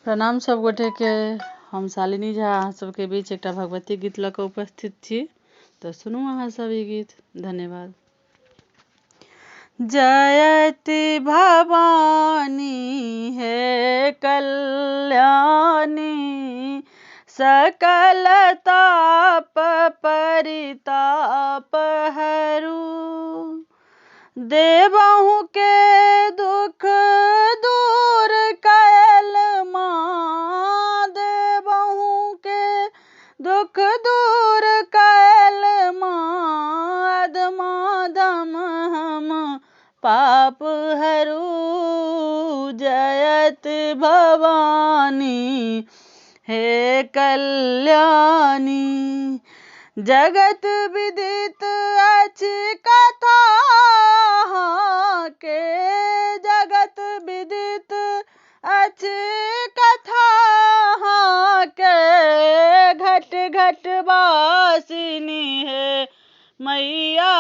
प्रणाम सब गोटे के। हम शालिनी झा अहाँ सबके बीच एकटा भगवती गीत लऽ कऽ उपस्थित छी, तऽ सुनू अहाँ सब ई गीत। धन्यवाद। जयति भवानी हे कल्याणी, सकल ताप परिताप हरू। देवहु के दुख दूर कैल माँ, देवहु के दुख दूर कैल माँ। अधमाधम हम पाप हरू, जयत भवानी हे कल्याणी। जगत विदित अछि कथा के, जगत विदित अछि कथा के। घट घट वासिनी हे मैया,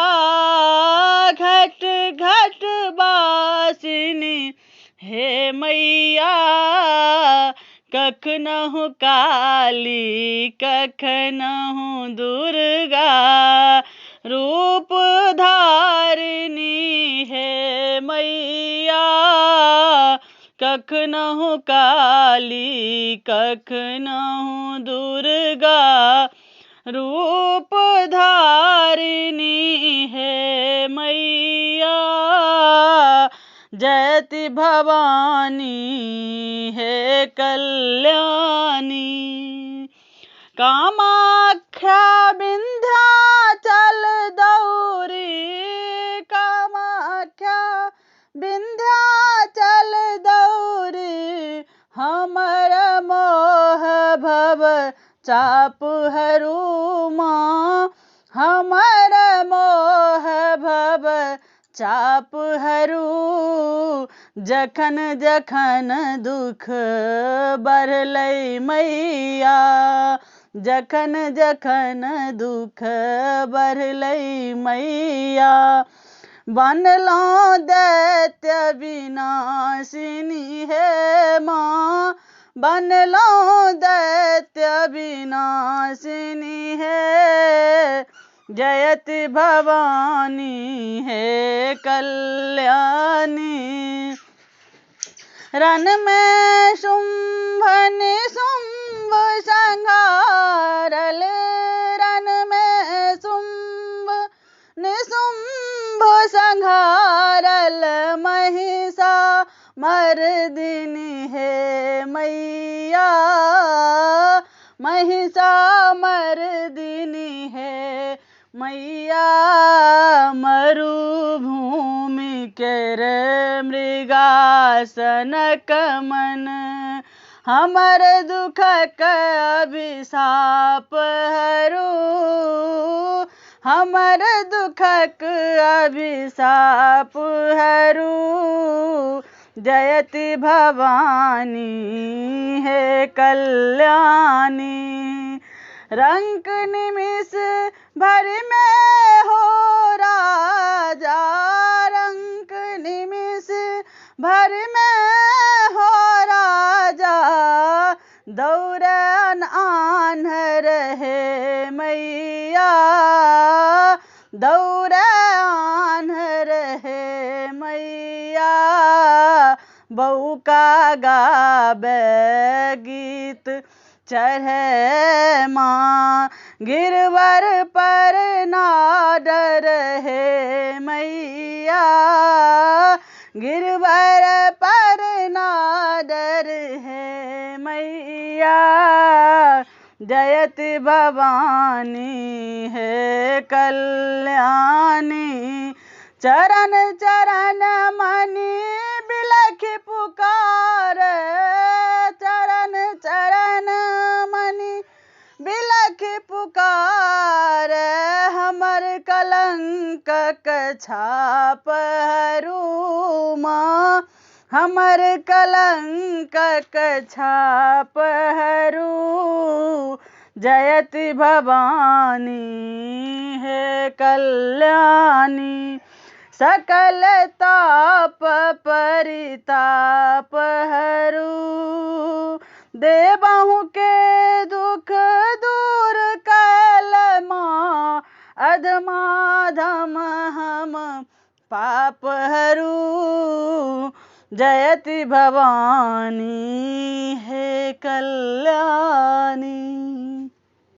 घट घट वासिनी हे मैया। कखनहु काली कखनहु दुर्गा, रूप धारिणी हे मैया। कखनहु काली कखनहु दुर्गा, रूप धारिणी हे मैया। जयति भवानी हे कल्याणी। कामाख्या विंध्याचल दौरी, कामाख्या विंध्याचल दौरी। हमर मोह भव चाप हरू माँ, हमर मोह भव चाप हरू। जखन जखन दुख बढ़लै मैया, जखन जखन दुख बढ़लै मैया। बनलहुँ दैत्य विनाशिनी हे माँ, बनलहुँ दैत्य विनाशिनी हे। जयति भवानी हे कल्याणी। रण में शुंभ निशुंभ संहारल, रण में शुंभ निशुंभ संहारल। महिषा मर्दिनी हे मैया, महिषा मर्दिनी हे मैया। मरुभूमि केर मृगासनक मन, हमर दुखक अभिशाप हरू। हमर दुखक अभिशाप हरू। जयति भवानी हे कल्याणी। रंक निमिष भरि में हो राजा, रंक निमिष भरि में हो राजा। दौड़न आन्हर हे मैया, दौड़ आन्हर हे मैया। बौका गाबै गीत चढ़े माँ, गिरवर पर ना डर हे मैया। गिरवर पर ना डर हे मैया। जयति भवानी हे कल्याणी। चरण चरण मनि बिलखि पुकार, चरण चरण मनि बिलखि पुकार। हमर कलंकक छाप हरू माँ, हमर कलंकक छाप हरू। जयति भवानी हे कल्याणी। सकल ताप परिताप हरू। देवहु के दुख दूर कैल माँ अधमाधम हम पाप हरू जयति भवानी हे कल्याणी।